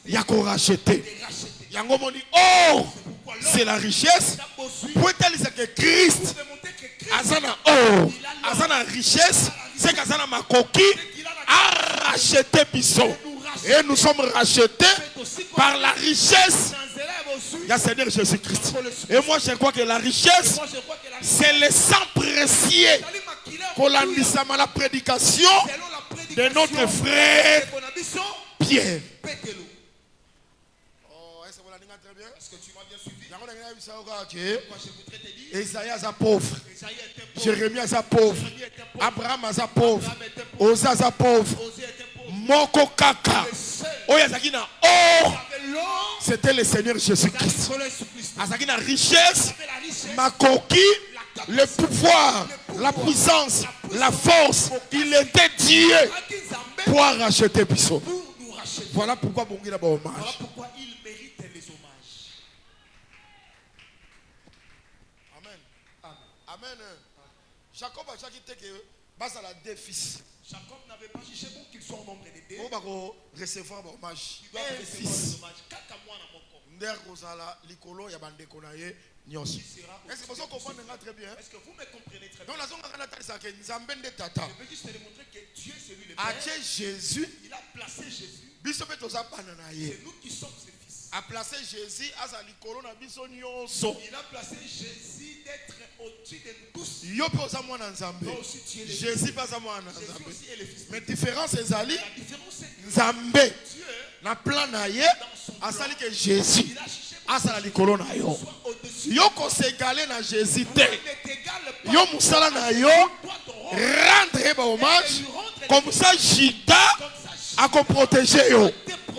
il y a qu'on racheter. Oh, c'est la richesse. Pour dire que Christ azana oh, azana richesse, c'est qu'azana ma coquille a racheté Bissot. Et nous sommes rachetés par la richesse du Seigneur Jésus-Christ. Et moi je crois que la richesse, c'est le sang précieux qu'on a mis à la prédication de notre frère Pierre. Est-ce que tu m'as bien suivi? Esaïe est pauvre, Jérémie est pauvre, Abraham est pauvre, Osa est pauvre, Moko Kaka, Oyazakina, oh, c'était le Seigneur Jésus-Christ. Azakina richesse, ma coquille, le pouvoir, la puissance, la force, il était Dieu pour racheter Bissot. Voilà pourquoi Bongi d'abord hommage. Voilà pourquoi il mérite les hommages. Amen. Amen. Jacob a dit que base à la deux fils. Jacob n'avait pas jugé bon qu'ils soient en nombre de deux. On va recevoir hommage. Il doit recevoir les hommages. Kaka moi na moko. Nder kozala likolo ya bande konaye nyos. Est-ce que vous comprenez très bien? Est-ce que vous me comprenez très bien? Donc la zone ngana talisa ke nzambe nde tata. Je veux juste te démontrer que Dieu c'est lui le A Père. Jésus. Il a placé Jésus. Biso pe toza bana na ye. C'est nous qui sommes ses fils. A placé Jésus aza likolo na biso nyonso. Il a placé Jésus d'être au-dessus de nous tous. Yo pe oza mwana nzambe. Toi aussi tu es le Jésus baza mwana Jésus nzambe. aussi est le fils. Mais différence ezali La différence c'est que nzambe Dieu na plan na ye asali ke Jésus il a jugé asala likolo na yo. soit au-dessus. Yo ko s'égaler na Jésus te. Il ne t'égale pas. Yo musala na yo Toi ton rôle. rendre ba hommage Et lui rendre les comme ça Juda comme ça. a protéger yo.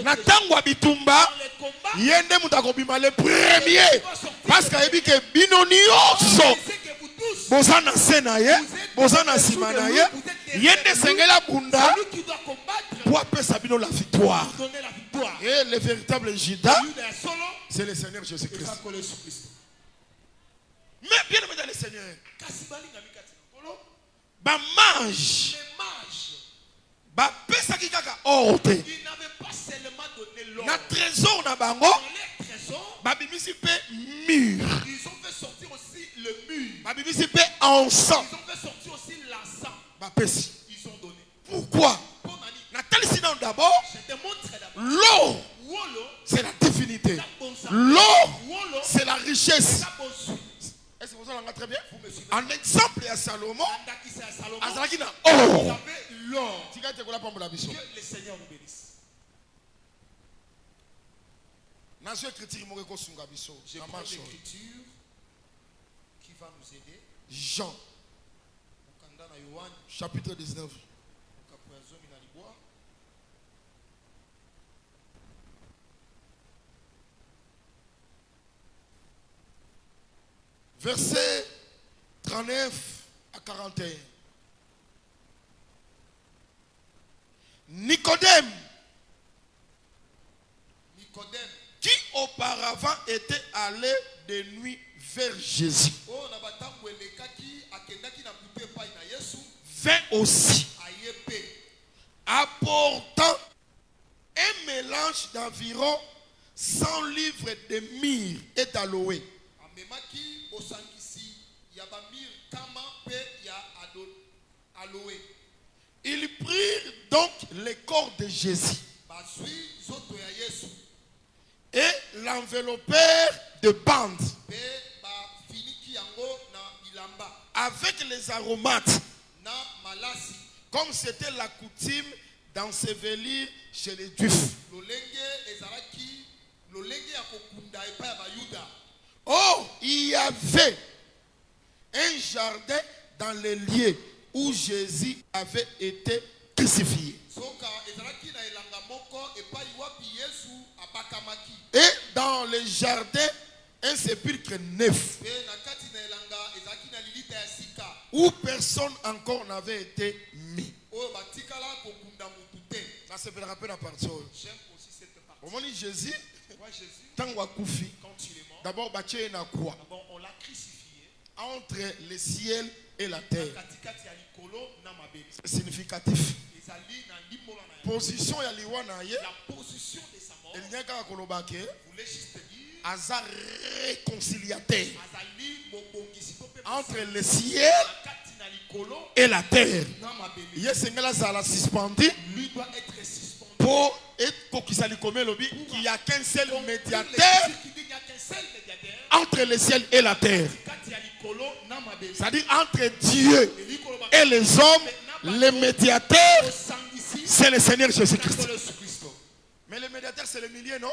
Na tango bitumba Dans les combats. yende mutako bima le premier parce que ebi ke bino nyonso C'est que vous tous. boza na se na ye boza na sima na ye yende sengela bunda Celui qui doit combattre. pour apesa bino la victoire. Donner la victoire. Et le véritable Juda, Lui est solo. c'est le Seigneur Jésus-Christ. Ça colle sur Christ. Mais bien aimé dans le Seigneur, Kasibali na mikati. Kolo. ba mange, Les mages. ba pesa ki kaka ordre. Ils n'avaient pas seulement donné l'or. Na trésor na bango, Dans les trésors. ba bimisi pe mur, Ils ont fait sortir aussi le mur. ba bimisi pe encens, Ils ont fait sortir aussi l'encens. ba pesi. Ils ont donné. Pourquoi? Pour Nani. Na talisi non d'abord, Je te montre d'abord. l'eau, Wolo. c'est la divinité. La bonne sang. L'eau, Wolo. c'est la richesse. La bonne sang. Est-ce que vous avez très bien? Vous me suivez. En exemple, il y a Salomon, Andaki c'est à Salomon. azalaki na Il or. avait l'or. Tika te kola pambola biso. Que le Seigneur nous bénisse. Nazo écriture mo ko sunga biso. Je Na prends marche. l'écriture qui va nous aider. Jean, Mukanda na Yohani. chapitre 19. Kapuazomi na Liboa. Versets 39 à 41. Nicodème, Nicodème. qui auparavant était allé de nuit vers Jésus, Oh na batambo elekaki akendaki na butu epai na Yesu vint aussi, ayepe. apportant un mélange d'environ 100 livres de myrrhe et d'aloe. Amemaki osangisi ya bamir kama pe ya aloe. Ils prirent donc le corps de Jésus Bazwi zoto ya Yesu et l'enveloppèrent de bandes pe bafiniki yango na bilamba avec les aromates, na malasi. comme c'était la coutume d'ensevelir chez les Juifs. Lolenge ezalaki lolenge ya kokunda epai ya bayuda. Oh, il y avait un jardin dans le lieu où Jésus avait été crucifié. Soka ezalaki na elanga moko epai wapi Yesu abakamaki. Et dans le jardin, un sépulcre neuf Pe na kati na elanga ezalaki na lilita ya sika. où personne encore n'avait été mis. Oyo batikala kokunda mutu te. Ça se me rappelle à partir. J'aime aussi cette partie. Au moment où Jésus, Moi Jésus, tango akufi, quand il est mort, d'abord bâtir na quoi d'abord on l'a crucifié. entre le ciel et la terre. Katikati ya likolo na mabele. C'est significatif. Ezali na limbola na ye. Position ya liwa na ye, La position de sa mort voulait juste dire Aza réconciliateur azali mobongisi to pe entre le ciel kati na likolo et la terre. na mabele. Yesengela zala suspendu Lui doit être suspendu. pour être kokisali comme lobby qu'il n'y a qu'un seul Pour médiateur qu'il n'y a qu'un seul médiateur entre le ciel et la terre. kati ya likolo na mabele. C'est-à-dire entre Dieu et les hommes, le médiateur, Osangisi c'est le Seigneur Jésus-Christ. Kolo Yesu Kristo. Mais le médiateur, c'est le milieu, non?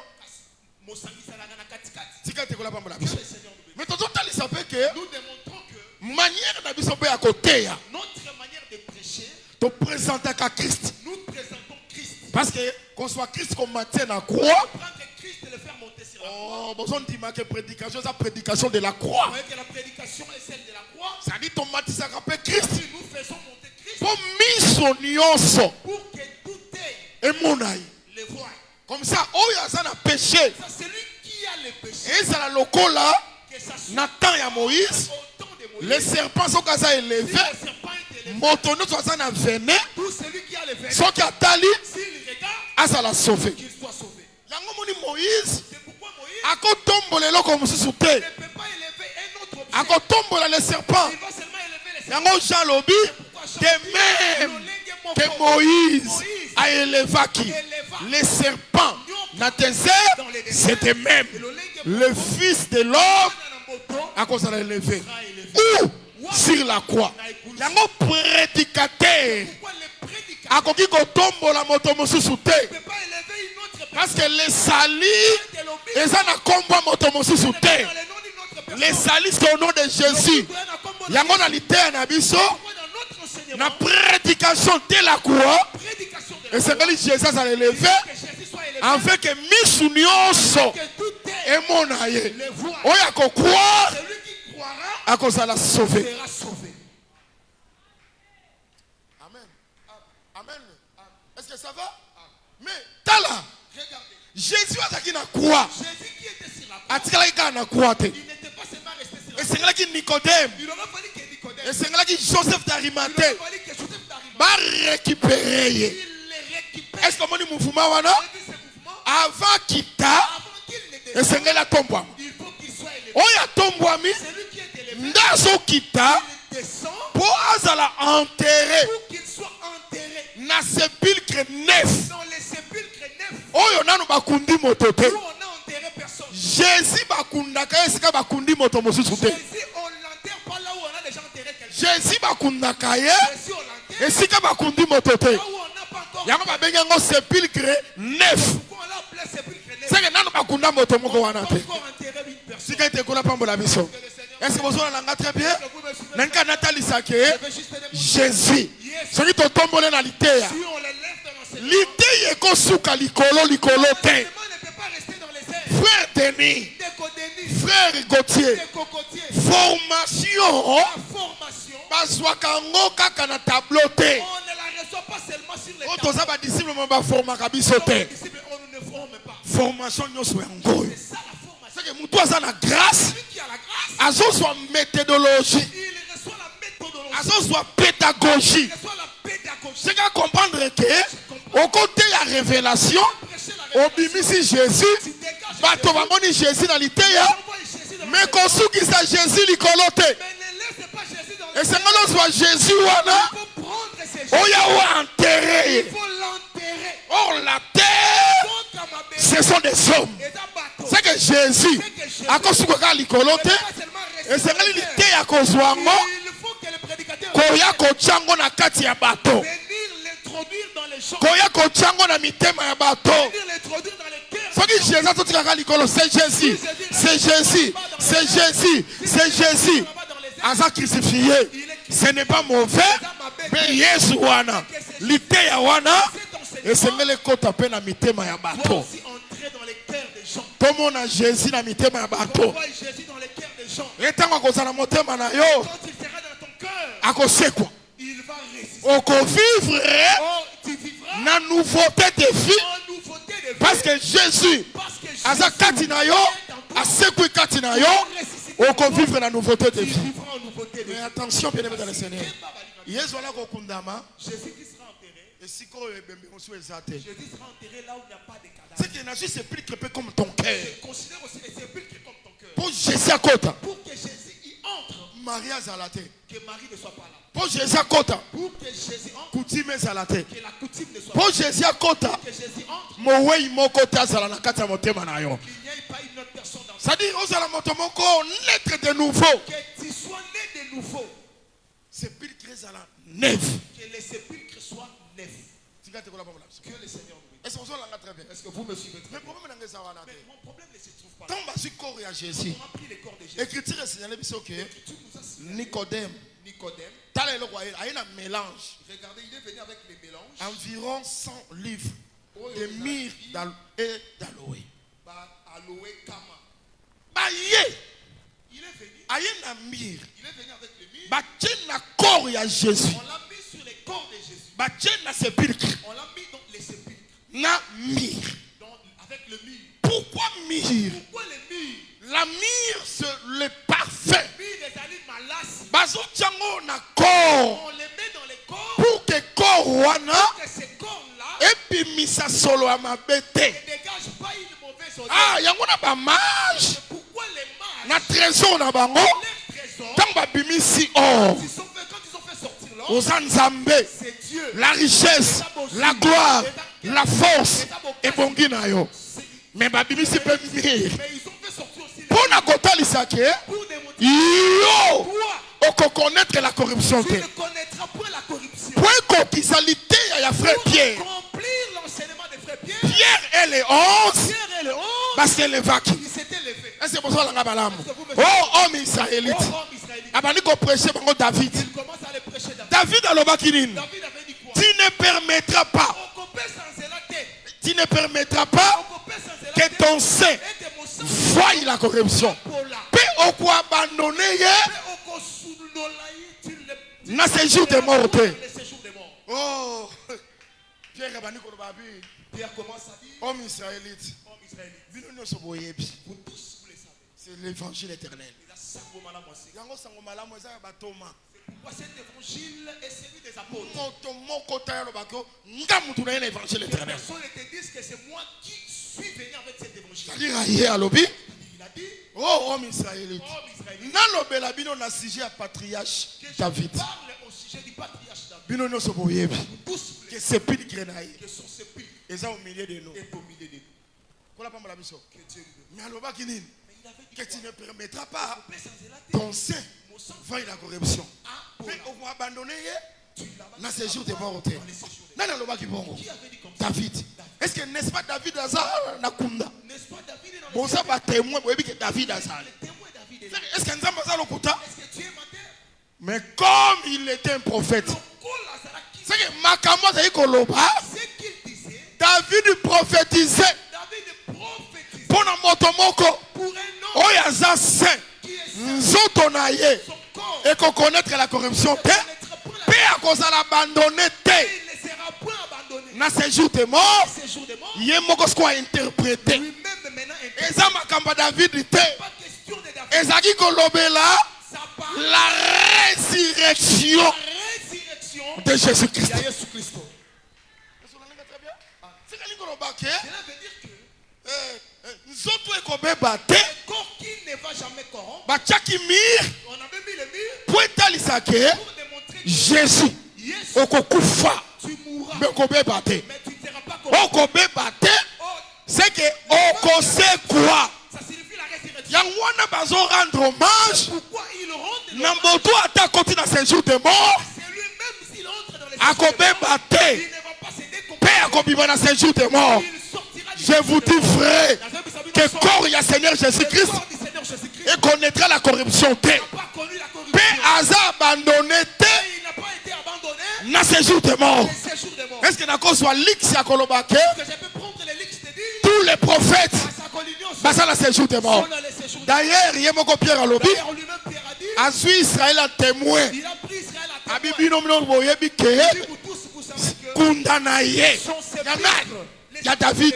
Mosangisi alaka na kati kati. Tika tekola pambola Que biso. le Seigneur nous bénisse. Mais tout ça, il s'appelle que Nous démontrons que manière na biso pe à côté, notre manière de prêcher, te présenter à Christ. nous présentons Christ. Parce que qu'on soit Christ qu'on maintienne à croix. Prendre Christ et le faire monter sur la croix. Oh, besoin de dire que prédication, c'est la prédication de la Vous croix. voyez que la prédication est celle de la croix. Ça dit ton matin, ça rappelle Christ. Si nous faisons monter Christ Pour mission nyonso pour que tout ait et mon aïe. les voies. Comme ça, oh ya ça na péché. Ça, c'est lui qui a le péché. Et ça la lokola, Que ça soit Nathan et Moïse, au temps de Moïse. les serpents sont comme ça Si élevés. le serpent est élevé, Motono soit ça na venin. tout celui qui a le venin, Soit qui a tali, s'il regarde, à ça la sauvé. qu'il soit sauvé. Yango moni Moïse, C'est pourquoi Moïse ako tombola eloko mosusu te. ne peut pas élever un autre objet. Ako tombola le serpent. Il va seulement élever les serpents. Yango Jean lobi, de même que Moïse a élevé qui les serpents na désert, c'est de même. Le fils de l'homme à cause de l'élevé. Où sur la croix. Yango prédicateur. Pourquoi le prédicateur Akoki ko tombola moto mosusu te. ne peut pas élever une autre personne? Parce que les salis, ils ont combat moto mosusu te. Dans le nom d'une autre personne. Les salis c'est au nom de Jésus. Yango na lité na biso. Dans notre enseignement, Na prédication de la croix. prédication de Et la c'est que Jésus a l'élevé. que Jésus soit élevé, Afin que misu nyonso que tout est et mon aïe. les voies. Oya ko croire Celui qui croira à cause de la sauver. sera sauvé. Amen. Amen. Est-ce que ça va? Mais tala, Regardez, Jésus a dit na croix. Jésus qui était sur la croix, Atikala ka na croix te. il n'était pas seulement resté sur la Et croix. c'est là qui Nicodème. Il aurait fallu que Nicodème, Et c'est là qui Joseph il aurait d'Arimathée fallu que Joseph d'Arimathie, va récupérer. il les récupère. Est-ce que mon mouvement wana Et puis ce mouvement, avant kita avant qu'il ne et descende, c'est là tombe. il faut qu'il soit élevé. Oya tombwami Celui qui est élevé, ndazo kita il descend pour azala enterré pour qu'il soit enterré na sépulcre neuf. dans les sépulcres neufs Oyo nanu bakundi moto te. où on n'a enterré personne. Jésus bakundaka esika bakundi moto mosusu te. Jésus, on l'enterre pas là où on a déjà enterré quelqu'un. Jésus bakundaka ye Jésus, on l'enterre esika bakundi moto te. là où on n'a pas encore. Yango babengi yango sépulcre neuf. Pourquoi on l'a appelé sépulcre neuf? Seke nanu bakunda moto moko On wana n'a te. pas encore enterré une personne. Sika ete kola pambola biso. Que le Seigneur Est-ce que vous avez langa très bien? que vous me suivez. Nanka natalisa ke Je veux juste te demander, Jésus. Soki totombole na liteya. si on les lève dans l'enseignement, Liteya ekosuka likolo likolo te. l'enseignement ne peut pas rester dans les airs. Frère Denis, Des codénis, frère Gauthier, des cocotiers, formation la formation, bazwaka yango kaka na tableau te. on ne la reçoit pas seulement sur les Oyo tables. toza badisciple mo baformaka biso te. Disciples, on ne forme pas. Formation nyonso yango oyo. C'est ça la formation. Seke mutu aza na grâce Celui qui a la grâce, azozwa méthodologie, il reçoit la méthodologie, azozwa pédagogie. il reçoit la pédagogie. C'est qu'à comprendre que au côté de la révélation, Prêcher la au révélation, bimisi Jésus, tu dégages bato bamoni Jésus na liteya, envoie Jésus dans mais le kosukisa Jésus likolo te. mais ne laisse pas Jésus dans le Et c'est que ozwa Jésus wana, il faut prendre ces Jésus. oya wa enterré. Il faut l'enterrer. Or la terre, Contre ma belle. ce sont des hommes. Et d'un bateau. C'est que Jésus, akosuka likolo Ne te, pas seulement rester et c'est dans que le terre. liteya kozwa ngo, Il faut que le prédicateur koya kochango na kati ya bato. venir l'introduire dans les champs. Koya kochango na mitema ya bato. Venir l'introduire dans les cœurs. Soki Jésus atotikaka likolo, c'est Jésus, c'est Jésus, c'est Jésus, c'est Jésus. Aza crucifié, ce n'est pas mauvais, mais Yesu wana, liteya wana, esengeli kota pe na mitema ya Doit bato. aussi entrer dans les cœurs des gens. Tomona Jésus na mitema ya Doit bato. voir Jésus dans les cœurs des gens. Etango akozala motema na yo, Quand il sera dans ton cœur, akosekwa. il va résister. Okovivre Oh, tu vivras na nouveauté de vie, en nouveauté de vie. parce que Jésus, Parce que Jésus aza kati na yo, est en toi. asekwi kati na yo, okovivre na nouveauté de Tu vie. vivras en nouveauté de Mais vie. attention, bien aimé dans le Seigneur. Yesu wana kokundama, Jésus qui sera enterré, Jésus sera enterré là où il n'y a pas de cadavre. C'est qu'il y a un sépulcre comme ton cœur. Je considère aussi les sépulcres comme ton cœur. Pour Jésus à côté. Pour que Jésus y entre. Maria Zalate. Que Marie ne soit pas là. Pour Jésus à côté. Pour que Jésus entre. Coutume Zalate. Que la coutume ne soit pour pas Jésus à côté. Pour que Jésus entre. Mowe Mokota Zalanakata Motemanayo. Qu'il n'y ait pas une autre personne dans ça dit, Osala Motomoko, naître de nouveau. Que tu sois né de nouveau. Sépulcre Zala neuf. Que les sépulcres soient neufs. Que le Seigneur nous bénisse. Est-ce que vous me suivez? Mais mon problème ne se trouve pas. Quand on a corps à Jésus, on a pris le corps de Jésus. Écriture est signalée que Nicodème, il y a un mélange. Regardez, il est venu avec les mélanges. Environ 100 livres de myrrhe et d'aloe. Aloe Kama. Il est venu. Il est venu avec le myrrhe. Il y a corps à Jésus. On l'a mis sur les corps de Jésus. On l'a mis dans les sépulcres. Na myrrhe. Avec le myrrhe. Pourquoi myrrhe? Pourquoi le myrrhe? La myrrhe, c'est le parfait. On les met dans les corps. Pour que corps wana. Ces corps-là. Et puis misa solo à ma bête. Ne dégage pas une mauvaise odeur. Ah, yangona ba mage. Pourquoi les mages? Na trésor na bango. Tant ba bimisi or. Quand ils ont fait sortir l'or. Ozanzambe. C'est Dieu. La richesse, la gloire, la force et bonginayo. Mais ba bimisi pe mir. Mais ils ont fait sortir aussi. Pour na kota lisake. Yo. Pour connaître la corruption. Tu ne connaîtras point la corruption. Pour conquisalité à frère Pierre. Pour accomplir l'enseignement de frère Pierre. Pierre et les 11. Parce que les vaques. Il s'était levé. C'est pour ça que oh, homme israélite. Abani ko prêcher bango David. Il commence à le prêcher David a l'obakinine. David avait dit quoi? Tu ne permettras pas. Tu ne permettras pas que ton sein voie la corruption. Paix au quoi abandonner na séjour de mort. Oh, Pierre commence à dire, homme israélite. vous tous vous le savez. C'est l'évangile éternel. C'est pourquoi cet évangile est celui des apôtres. Les personnes te disent que c'est moi qui suis venu avec cet évangile. Il a dit, oh, homme israélite. Patriarche David. Parle au sujet du patriarche David. Que c'est plus de grenaille. Que son sépulcre est au milieu de nous. est au milieu de nous. Que Dieu nous bénisse. Que tu ne permettras pas ton sein voie la corruption. Mais on va abandonner dans ces jours de mort. David. Est-ce que n'est-ce pas David Azar Nakunda? N'est-ce pas David est dans bon, ça va témoin que David Azar. Est-ce que nous avons ça le kouta? Mais comme il était un prophète, c'est que Makamo David prophétisait pour un motomoko. Oh, ya za saint. Nzoto na ye. Et qu'on connaître la corruption. Pe à cause de l'abandonner. Il ne sera point abandonné. Dans ces jours de mort, il y a un quoi interprété. Et ça m'a campé David était. Et ça qui kolobela la résurrection de Jésus-Christ. Nous autres corps qui ne va jamais corrompre. On avait mis le mur pour démontrer Jésus. Okukufa. Tu mourras. Mais tu ne seras pas corrompu. C'est que on sait quoi. Ça signifie la résurrection. Il y a un rendre hommage. Pourquoi il rentre Namboto atta côté dans ces jours de mort. C'est lui-même s'il rentre dans les Akobe bate. il ne va pas céder comme Père Akobiba dans ces jours de mort. Je vous dis vrai que corps il y a Seigneur Jésus-Christ et connaîtra la corruption. Père Hazard abandonné. Il n'a pas été abandonné. Dans ces jours de mort. Est-ce que d'accord soit l'X à Kolobake? Tous les prophètes passent à ces jours de mort. D'ailleurs, il y a mon Pierre à lobby. A su Israël a témoin. Abibino mno yebi ke. Kundanaye. Il y a David.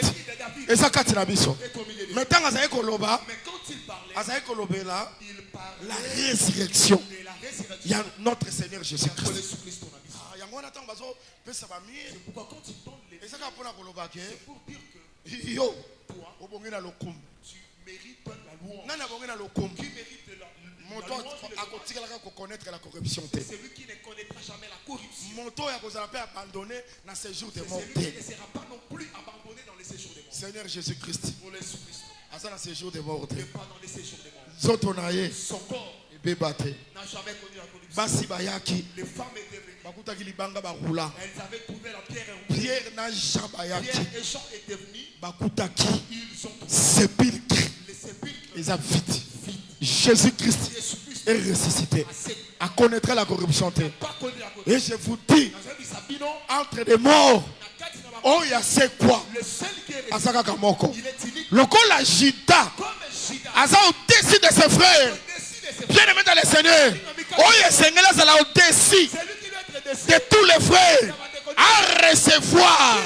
Et ça quand il a biso. Maintenant Azaï Koloba. Azaï Kolobela. La résurrection. Il y a notre Seigneur Jésus-Christ. C'est pourquoi quand ils donnent les c'est pour dire que yo toi, tu mérites la louange. Qui mérite la louange? connaître la corruption. C'est celui qui ne connaîtra jamais la corruption. C'est celui qui ne sera pas non plus abandonné dans les séjours des morts. Seigneur Jésus-Christ. Pour les Jésus-Christ. Dans séjour des morts. Et pas dans les séjours des morts. Son corps n'a jamais connu la corruption. Les femmes étaient venues. Elles avaient trouvé la pierre et Pierre n'a jamais Pierre et Jean étaient venus. Ils ont trouvé sépulcre. les sépulcres. Les a vides. Jésus-Christ est ressuscité. À connaître la corruption. Pas connu la corruption. Et je vous dis, Dans un Sabino, entre les morts, oh, il y a c'est quoi? le seul qui est Asaka Kamoko. il est unique Le col la Jida. comme Judas. Asa au-dessus de ses frères. Au-dessus de ses Bien aimé dans le Seigneur. Oh, il y a Seigneur, ça là au-dessus C'est lui qui doit être déçu. de tous les frères. À recevoir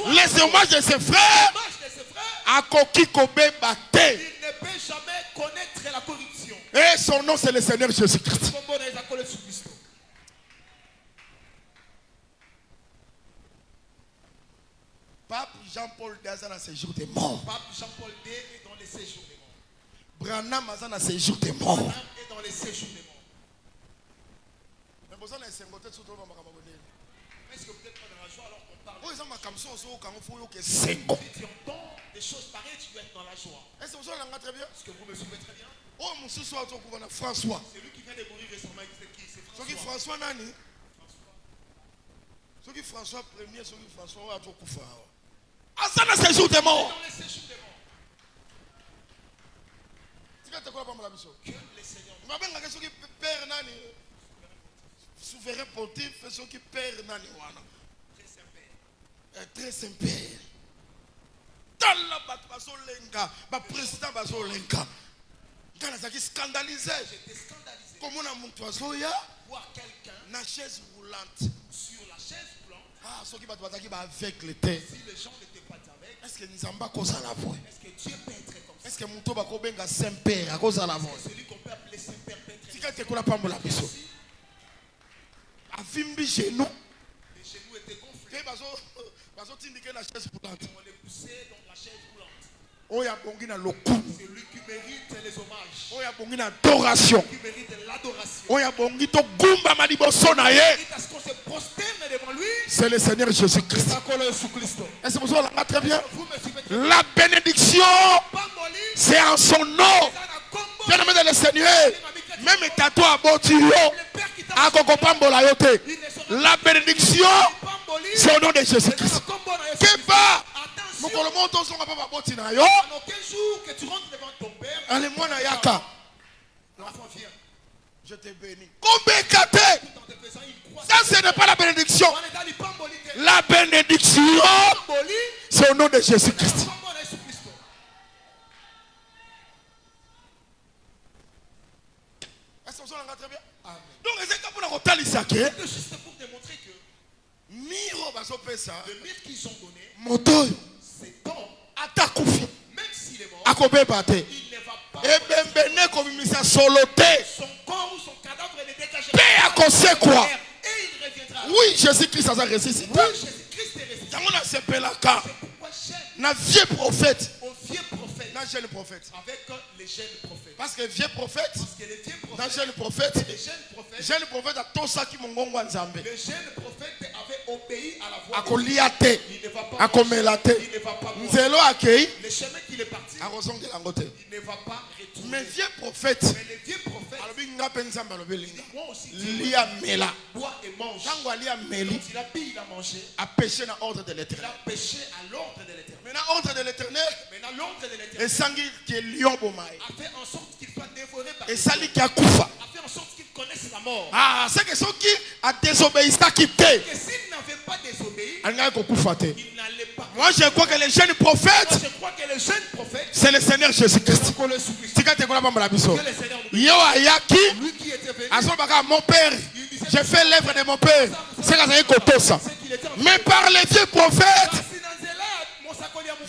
les hommages de ses frères. L'image de ses frères, À Koki Kobe Bate. il ne peut jamais connaître la corruption. Et son nom, c'est le Seigneur Jésus-Christ. Comme bon dans les accords de Jésus-Christ. Pape Jean-Paul II dans ses jours des morts. Pape Jean-Paul II est dans les séjours des morts. Branham dans ses jours des morts. Branham est dans les séjours des morts. Est-ce que vous n'êtes pas dans la joie alors qu'on parle? Si Si tu entends des choses pareilles, tu dois être dans la joie. Est-ce que vous me suivez très bien? François. C'est lui qui vient de mourir récemment. C'est qui? C'est François. François. Nani? François premier, François Atokufa. Asa na séjour des morts. Dans les séjours des morts. Que les seigneurs. Père Nani. Souverain pontife, ceux qui père Nani wana. Très Saint-Père. Très Saint-Père. Tala baso lenga, ba président baso lenga. Dans qui scandalisé. J'étais scandalisé. Comment on a mon oiseau ya? Voir quelqu'un Na chaise roulante. sur la chaise roulante. Ah, ceux qui battent qui va avec le thé. Si les gens n'étaient pas avec, Est-ce que nous avons cause à la voix? est-ce que Dieu peut être comme ça? Est-ce que mon toba ko benga Saint-Père à cause à la voix? Celui qu'on peut appeler Saint-Père peut être. Si quelqu'un ko la pas la biso. Avimbi chez nous. Les genoux étaient gonflés. Que baso tindike na chaise roulante. On les poussait dans la chaise roulante. Oya bongi na loku. C'est lui qui mérite les hommages. Oya bongi na adoration. Qui mérite l'adoration. Oya bongi to gumba maliboso na ye. Quitte à ce qu'on se prosterne devant lui. C'est le Seigneur Jésus-Christ. Est-ce que vous avez très bien? Vous me suivez très bien. La bénédiction, Pamboli, c'est en son nom. Bien aimé dans le Seigneur. Même tato à Botio. le Père qui t'a À Kokopambola yote. La bénédiction, Pamboli, c'est au nom de Jésus-Christ. Que pas? Mon attention, colomo to son papa boti na yo. en aucun jour que tu rentres devant ton Père, Allez moi na yaka. l'enfant vient. Je te bénis. Kombekate. Tout en te faisant une croix. Ça ce n'est pas la bénédiction. On est dans les Pamboli. La bénédiction, Pamboli, c'est au nom de Jésus-Christ. Pamboli, Jésus-Christ. Est-ce que vous avez très bien? Amen. Donc c'est comme pour la talisake. C'est juste pour démontrer que Miro baso pesa. le mythe qu'ils ont donné, Moto c'est bon. atakufi. Même s'il est mort, Akobebate. il ne va pas. Ebembene komimisa solote. Son corps ou son cadavre ne dégagera Paix à pas cause quoi? et il reviendra. Oui, Jésus-Christ a ressuscité. Oui, Jésus-Christ est ressuscité. Yango na sepelaka. C'est pourquoi j'aime Na vieux prophète. aux vieux prophètes Na jeune prophète. avec les jeunes prophètes. Parce que vieux prophète, Parce que les vieux na prophètes, jeune prophète, les jeunes prophètes, jeune prophète a tosaki mongongo wa Nzambe. les jeunes prophètes avaient obéi à la voix de Dieu. Akolia te. Il ne va pas Akomela te. il ne va pas mourir. Nzelo akei. Le chemin qu'il est parti, Akozongela ngo te. il ne va pas retourner. Mais vieux prophète, Mais les vieux prophètes, alobi nga pe Nzambe alobi linga. moi aussi, Dieu Lia mela. boit et mange. Tango alia meli. Quand il a bu, il a mangé. A péché dans l'ordre de Il l'éternel. a péché à l'ordre de l'éternel. Maintenant, ordre de l'éternel, Maintenant, l'ordre de l'éternel et sangi qui est lion bomai. a fait en sorte qu'il soit dévoré par Et les sali qui a koufa. a fait en sorte qu'il connaisse la mort. Ah, c'est que ceux qui a désobéi, ça qui te. Et s'il n'avait pas désobéi, Anga ko koufa te. il n'allait pas. Moi, je crois que les jeunes Moi, prophètes, je crois que les jeunes prophètes, c'est le Seigneur Jésus-Christ. qu'on le Jésus-Christ, Tika te kola bambala biso. que le Seigneur nous Yo ayaki, lui qui était venu, azobaka mon père. J'ai fait l'œuvre de mon père. C'est que ça y kotosa. c'est qu'il était en Mais par les vieux prophètes,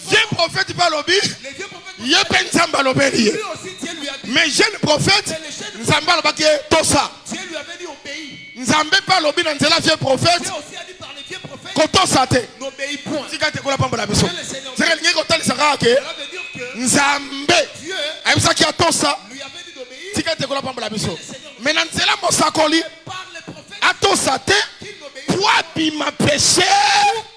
vieux prophètes pas lobby, les vieux prophètes, yepe nzamba lobeli. lui aussi, Dieu lui a dit, Mais jeune prophète, nzamba lobaki tosa. Dieu lui avait dit obéis. Nzambe pa lobi na nzela vieux prophète. Dieu aussi a dit par les vieux prophètes. Koto sate. N'obéis point. Tika te kola pambola biso. Cela Zeke lingi kotali saka ke. veut dire que Nzambe. Dieu Ayebisa ki atosa. lui avait dit d'obéir. Tika te kola pambola biso. Mais na nzela mosakoli. Par les prophètes. Atosa te. Qu'il n'obéisse Pour bima péché.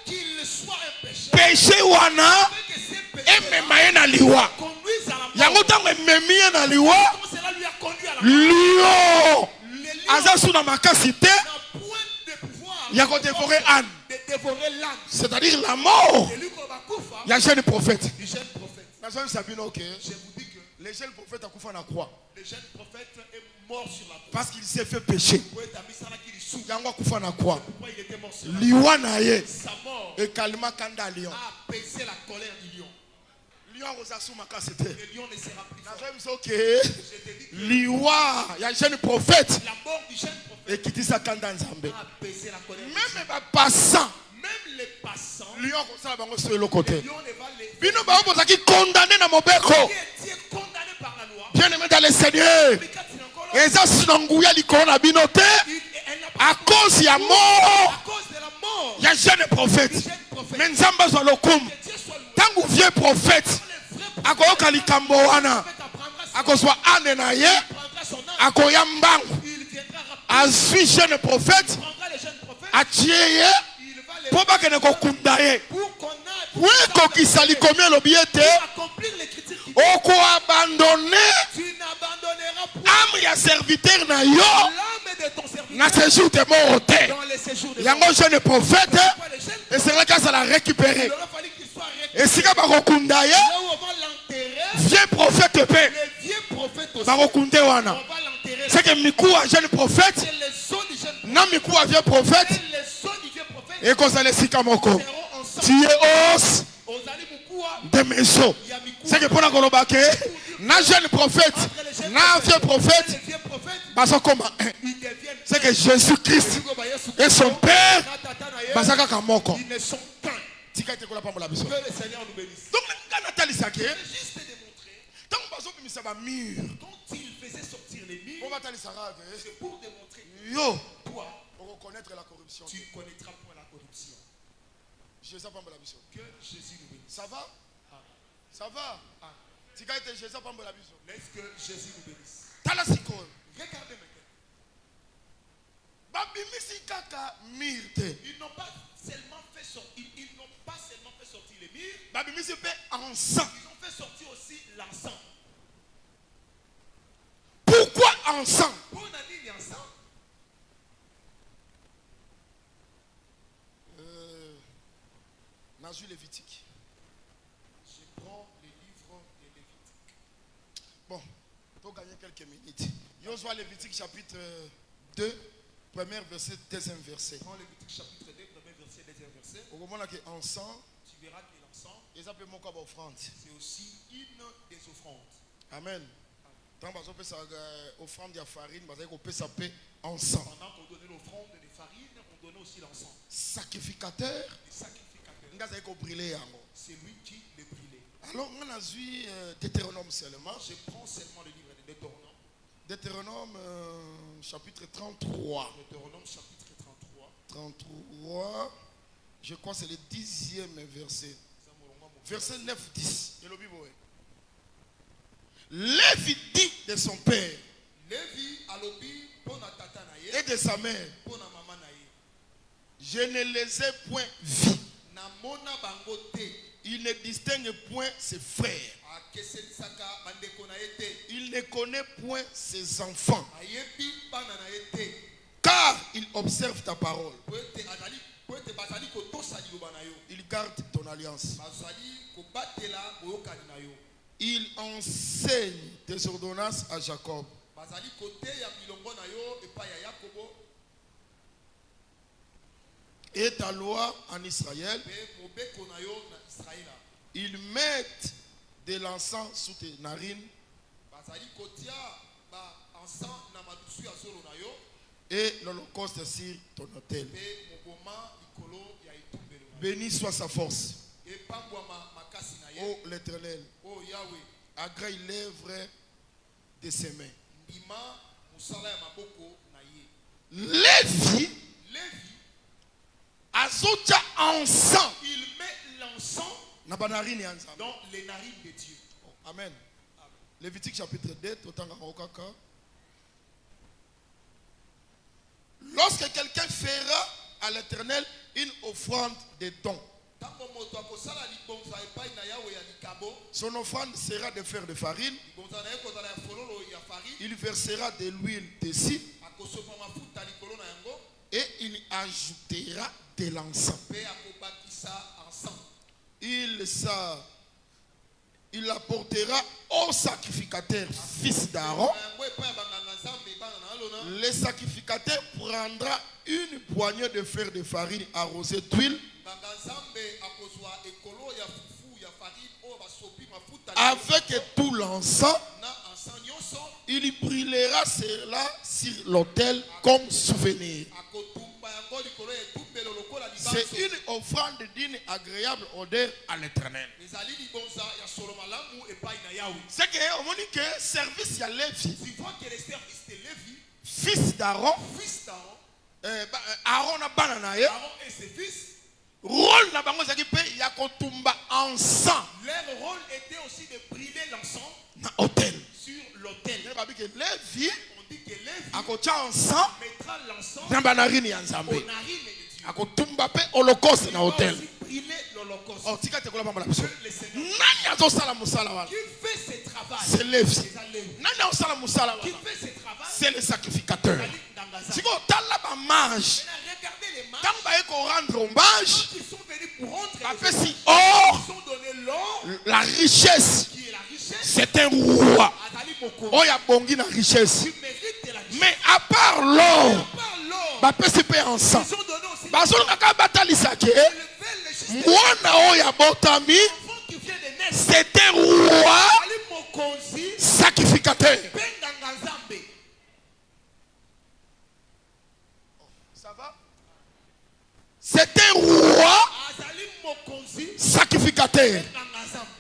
qu'il soit un péché. Péché wana. Que ces péchés Emema na liwa. conduisent à la mort. Yango tango ememi na liwa. Comme cela lui a conduit à la mort. Lion. Les lions Aza suna makasi te. n'ont point de pouvoir Ya ko dévorer âne. de dévorer l'âne. C'est-à-dire la mort. Et lui, qu'on va couper, Il y a un jeune prophète. le jeune prophète. Je vous Je vous dis que les jeunes prophètes a couffé na croix le jeune prophète est mort sur la croix. parce qu'il s'est fait pécher. Pourquoi il a mis ça là qu'il est sous? Yango kufa na croix. Pourquoi il était mort sur la croix? Liwa na ye Sa mort et kalima kanda lion. a apaisé la colère du lion. Lion rosasu makasete. Le lion ne sera plus fort. Na zo Je que te dis que liwa ya jeune prophète la mort du jeune prophète et kitisa kanda nzambe. a apaisé la colère. Même ba passant Même les passants, lion kosala bango sur le côté. le lion ne va les Bino ba obo zaki condamné na mobeko. qui est condamné par la loi. Bien aimé dans le Seigneur. Mais quand il est encore là, Eza sinanguya likolo na bino te elle n'a pas à cause ya mort à cause de la mort ya jeune prophète. du jeune prophète. Mais nzambe azwa lokumu. Que Dieu soit loué. Tangu vieux prophète Les vrais akoyoka likambo wana prophètes apprendra son akozwa ane na ye prendra son âme. akoya mbangu Il viendra rapidement. azwi jeune prophète Il prendra les jeunes prophètes. atie ye Il va les mpo bakende kokunda ye pour qu'on a po ekokisa likomi elobi ete accomplir les critiques qui okoabandone tu n'abandonneras point ame ya serviteur na yo l'âme de ton na serviteur séjour te moko te dans les séjours de yango jeune prophète Pourquoi les jeunes esengelaki azala il récupéré aurait fallu qu'il soit récupéré. esika bakokunda ye Là où on va l'enterrer, vieux prophète mpe les vieux prophètes aussi, bakokunde on wana va l'enterrer. seke miku ya jeune prophète C'est les os du jeune prophète na miku ya vieux prophète et les os du vieux prophète ekozala esika moko seront ensemble. tie os Ozali Mukua, de meso Yamikua, seke mpona koloba ke na jeune prophète na vieux les prophète vieux prophètes, bazokoma ils deviennent c'est que Jésus Christ et son père baza kaka moko ils ne sont qu'un. tika ete kolapambola biso Que le Seigneur nous bénisse. donc nga natalisa ke C'est juste démontrer, ntango bazobimisa bamur quand il faisait sortir les po murs, batalisaka ke c'est pour démontrer yo toi, okokonaître la corruption tu ne connaîtras point la corruption. Jésus apambola biso Que Jésus nous bénisse. ça va ça va tika ete Jésus apambola biso Laisse que Jésus nous bénisse. tala sikoyo Regardez maintenant. babimisi kaka mur te Ils n'ont pas seulement fait sortir, ils n'ont pas seulement fait sortir les murs, babimisi mpe encens ils ont fait sortir aussi l'encens. pourquoi encens Pour on a dit l'encens, nazwi lévitique je prends les livres de Lévitique. bon pour gagner quelques minutes Josué Lévitique chapitre 2 premier verset deuxième verset Prends Lévitique chapitre 2, premier verset, deuxième verset. okomona ke encens Tu verras que l'encens, eza mpe moko ya baoffrande c'est aussi une des offrandes. amen ntango bazopesa offrande ya farine bazali kopesa mpe encens Pendant qu'on donnait l'offrande de farine, on donnait aussi l'encens. sacrificateur Le sacrificateur, nga azali kobrile yango c'est lui qui le brûlait. alors nga nazwi Deutéronome seulement Je prends seulement le livre de Deutéronome. Deutéronome chapitre 33 Deutéronome chapitre 33. 33 je crois que c'est le 10e verset verset 9-10 Lévi dit de son père Lévi alobi pona tata na ye, et de sa mère pona mama na ye. je ne les ai point vus Na mona bango te, il ne distingue point ses frères akeselisaka bandeko na ye te, il ne connaît point ses enfants ayebi bana na ye te. car il observe ta parole Po ete azali, po ete bazali kotosa liloba na yo, il garde ton alliance bazali kobatela boyokani na yo, il enseigne tes ordonnances à Jacob bazali koteya milongo na yo epai ya Yakobo, et ta loi en Israël. pe mobeko na yo na Israela. Ils mettent de l'encens sous tes narines Bazali kotia ba ensan na madusu ya zolo na yo, et l'holocauste sur ton autel. pe moboma likolo ya etumbelo na yo. Béni soit sa force. Epambwama makasi na ye, Ô l'Éternel, o Yahweh, agrée l'œuvre de ses mains. ndima musala ya maboko na ye. Lévi azocha encens. Il met l'encens dans les narines de Dieu. Oh, amen. Lévitique chapitre 2, lorsque quelqu'un fera à l'Éternel une offrande de dons, son offrande sera de fer de farine. Il versera de l'huile dessus et il ajoutera de l'encens. Il apportera au sacrificateur, fils d'Aaron. Le sacrificateur prendra une poignée de fer de farine arrosée d'huile. Avec tout l'encens, il brûlera cela sur l'autel comme souvenir. C'est une offrande d'une agréable odeur à l'Éternel. C'est que, on dit que service à Lévi, fils d'Aaron, Aaron a banana, et ses fils, rôle na bango zaki pe ya kotumba encens. Leur rôle était aussi de brûler l'encens na hôtel. Sur l'autel. On dit que Lévi akocha encens mettra l'encens na banarine ya Nzambe. aux narines de Dieu. Akotumba pe holocauste na hôtel. Brûler l'holocauste. Oh, tika te kola pamba la biso. Nani azosala musala wana? Qui fait ce travail? C'est Lévi. Nani azosala musala wana? Qui fait ce travail? C'est le sacrificateur. Siko tala ba mage. Regardez les mages. Quand ba eko rendre hommage, ils sont venus pour rendre si or, ils ont donné l'or, la richesse. qui est la richesse. C'est un roi. Oh, il y a bongi na richesse. Tu mérites de la richesse. Mais à part l'or, Par l'or, ba pesi pe ensemble. ils ont donné aussi Bazolo kaka batalisaka ke le mwana oyo abotami, enfant qui vient de naître. c'est un roi Ali mokonzi sacrificateur. benganga nzambe. Ça va? C'est un roi Azali mokonzi sacrificateur. benganga nzambe.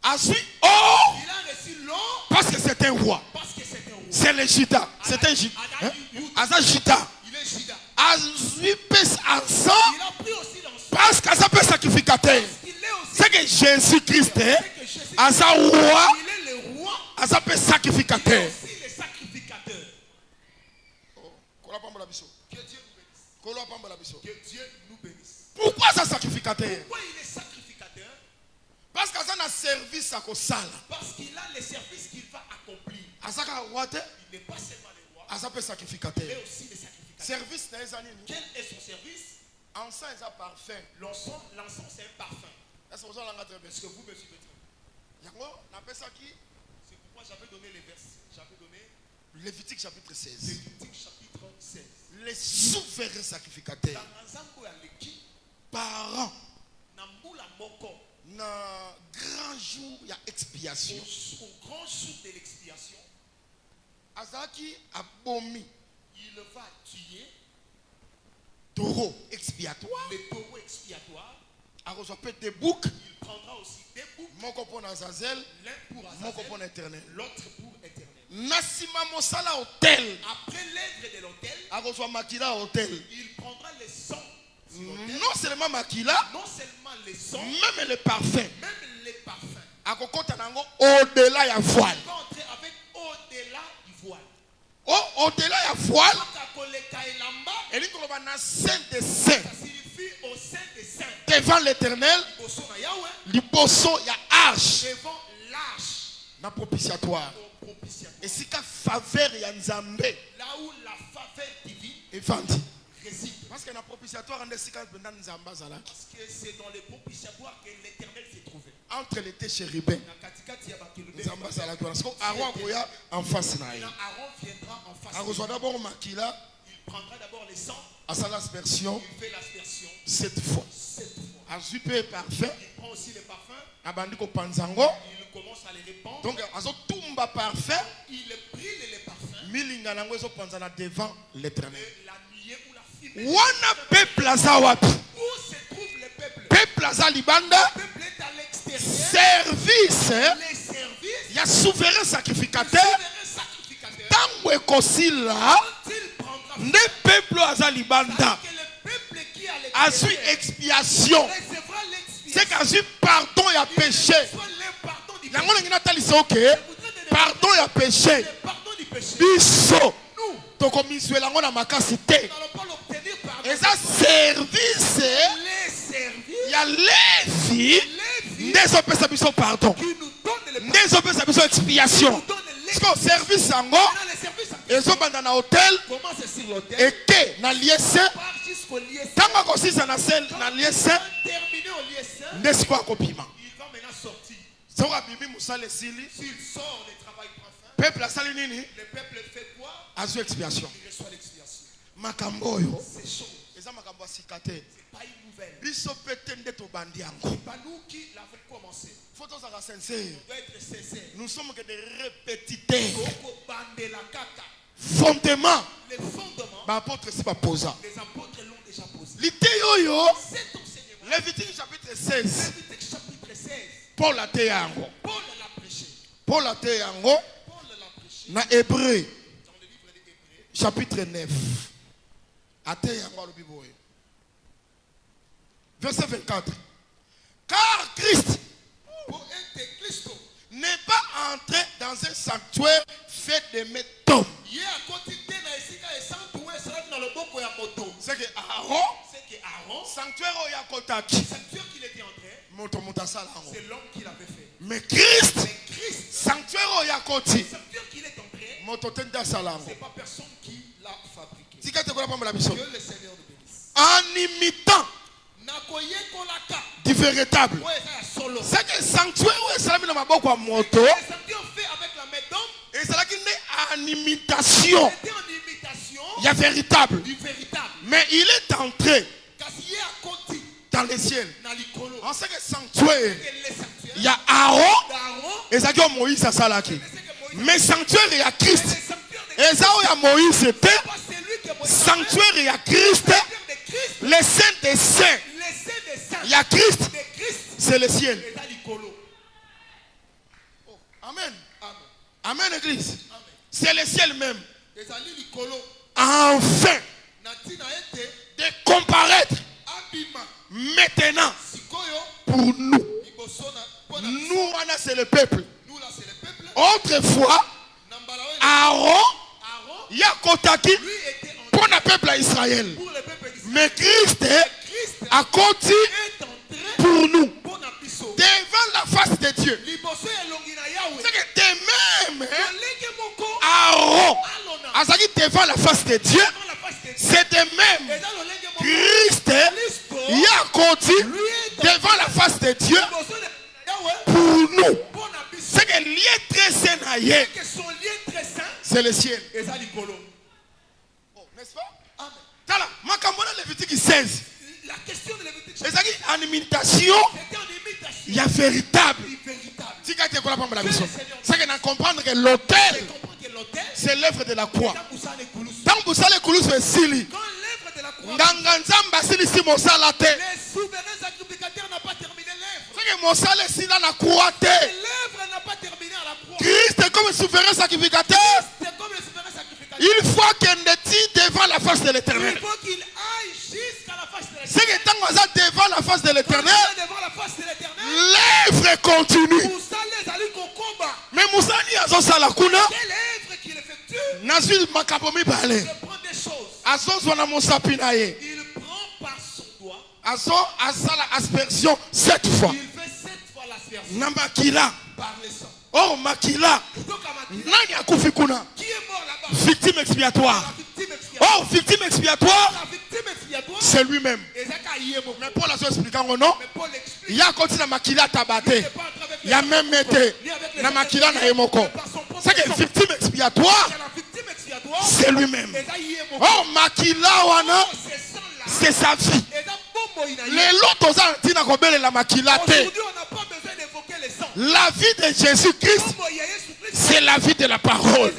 Ensuite, or, Il a reçu l'or parce que c'est un roi. parce que c'est un roi. C'est le Jita. C'est un Jita. Aza Jita. Il est Juda. Ensuite, ensemble, Il a pris aussi l'encens. parce qu'Aza peut sacrificateur. Il est aussi C'est que Jésus-Christ, que Jésus. Aza roi, Il est le roi. Aza peut Il est sacrificateur. aussi le sacrificateur. Que Dieu nous bénisse. Que Dieu nous bénisse. Pourquoi ça sacrificateur? Pourquoi il est sacrificateur? Parce qu'Aza a service à Kosala. Parce qu'il a les services qu'il va accomplir. Aza ka roi te, Il n'est pas seulement le roi, Aza peut mais sacrificateur. aussi le sacrificateur. Service na ezani ni. Quel est son service? Encens est parfum. L'encens, c'est un parfum. Est-ce que vous avez très bien? Est-ce que vous me suivez? Yango, on appelle ça qui? C'est pourquoi j'avais donné les versets. J'avais donné Lévitique chapitre 16. Lévitique chapitre 16. Les souverains sacrificateurs. Dans Nzambo ya leki, Par an, na mbula moko, na grand jour, il y a expiation. au grand jour de l'expiation, Azaki abomi. il va tuer Taureau expiatoire. le taureau expiatoire. A reçoit des boucs. Il prendra aussi des boucs, Mon copain Azazel. l'un pour Mon Azazel, copain éternel. l'autre pour éternel. Nasima Mosala hôtel. Après l'œuvre de l'autel, A reçoit Makila hôtel. il prendra le sang sur l'autel. Non seulement Makila, Non seulement le sang, même le parfum. même les parfums. A kokota nango au-delà ya voile. Il va entrer avec au-delà du voile. Oh, au-delà ya voile. Kakoleka elamba, Et il y a un saint des saints. ça signifie au sein des saints. Devant l'éternel, Bosso na Yahweh, liboso ya arche. devant l'arche Na propitiatoire. au propitiatoire. Et si ka faveur ya Nzambe Là où la faveur divine evandi. réside. Parce que na propitiatoire ande sika benda Nzamba zalaki. Parce que c'est dans les propitiatoires que l'éternel s'est trouvé. Entre les deux chérubins. Na katikati ya bakélubé, Nzamba zalaki. Parce que Aaron koya en face na ye. Aaron viendra en face. A reçoit d'abord Makila Il prendra d'abord les sangs, à sa aspersion il fait l'aspersion 7 fois. 7 fois. A zupe parfum. Il prend aussi les parfums, Abandi ko panzango. il commence à les répandre. Donc azo tumba parfum. Il brûle les parfums. Milinga nango ezo panzana devant l'éternel. Et la nuée ou la fumée. Wana peuple aza wapi? Où se trouve le peuple? Peuple aza libanda. Le peuple est à l'extérieur. Service Les services, ya souverain sacrificateur. souverain sacrificateur, Tango ekosila quand il prendra Ne peuple aza libanda. A su expiation. C'est qu'à su pardon et à péché. Yango ngina talisa ok. Pardon et à péché. Biso. Toko miswe lango na makasi te. Et ça service. Il y a les vies. Des opérations biso pardon. Des opérations expiation. Parce que service sango. Et so banda na hôtel. Et que na liesse. Tanga kosi na sel na liesse. N'est-ce pas copiment? Il va maintenant sortir. S'il sort le travail prend fin. Peuple a sali nini? Le peuple fait quoi? Azu expiation. Il reçoit l'expiation. Makambo yo. C'est chaud. Eza makambo sikate. C'est pas une nouvelle. Biso pete ndeto bandi yango. C'est pas nous qui l'avons commencé. Faut qu'on soit sincère. On doit être sincère. Nous sommes que des répétiteurs. Les Fondement. fondements. Ba apôtre si ba posa. Les apôtres l'ont déjà posé. Lité yo. Cet enseignement. Lévitique chapitre 16. Lévitique chapitre 16. Paul a te yango. Paul l'a prêché. Paul a te yango. Paul l'a prêché. Na Hébreu. Dans le livre des Hébreux. Chapitre 9. A te yango le Bible. Verset 24. Car Christ n'est pas entré dans un sanctuaire fait de métaux. C'est que Aaron, sanctuaire qu'il était entré, c'est l'homme qui l'avait fait. mais Christ, sanctuaire qu'il est entré, c'est pas personne qui l'a fabriqué. Dieu le Seigneur de bénisse. En imitant du véritable. C'est que sanctuaire où est la maboko moto. Les sanctuaires fait avec la main d'homme. Et c'est là qu'il est en imitation. C'était en imitation. Il y a véritable. Du véritable. Mais il est entré dans les ciels. On sait que sanctuaire, il y a Aaron et ça dit Moïse à Salaki. Mais sanctuaire il y a Christ. Et ça où il y a Moïse c'était sanctuaire il y a Christ. Les saints des saints. Il y a Christ. C'est le ciel. Amen. Amen église. C'est le ciel même. Enfin de comparaître maintenant pour nous. Nous, c'est le peuple. Autrefois, Aaron, Yakotaki, pour le peuple d'Israël. Mais Christ a continué pour nous. Devant la face de Dieu. C'est que de même, Aaron, devant la face de Dieu, c'est de même. Christ a continué devant la face de Dieu pour nous. C'est que lien très saint, c'est le ciel. N'est-ce pas? Tala, Makambona Lévitique 16. La question de Lévitique. C'est en imitation. Il y a véritable. C'est que comprendre que l'autel, c'est l'œuvre de la croix. Tant que vous allez couler sur Sili, le souverain sacrificateur n'a pas terminé l'œuvre. C'est que l'œuvre n'a pas terminé à la croix. Christ comme souverain sacrificateur. Il faut qu'il dit devant la face de l'Éternel. Il faut qu'il aille jusqu'à la face de l'Éternel. C'est que tant que devant la face de l'Éternel, l'œuvre continue. Mais Moussa ni azo salakuna. Quelle œuvre qu'il effectue? Nazi makabomi bale. Il prend des choses. Azo zwana musapinaye. Il prend par son doigt. Azo azala aspersion 7 fois. Il fait 7 fois l'aspersion. Namakila. Par le sang. Oh makila. Nani akufi kuna? Qui est mort là-bas? Victime expiatoire. La victime expiatoire. Oh, victime expiatoire. La victime expiatoire. C'est lui-même. Mais Paul a expliqué non. Mais Paul explique. Il y a continué à makila tabate. Il y a même été na makila na yemoko. C'est que victime expiatoire. C'est lui-même. Oh, makila wana. C'est sa vie. Les lots aux antina kobele la makila te. Aujourd'hui, on n'a pas besoin d'évoquer les sangs. La vie de Jésus-Christ, c'est la vie de la parole.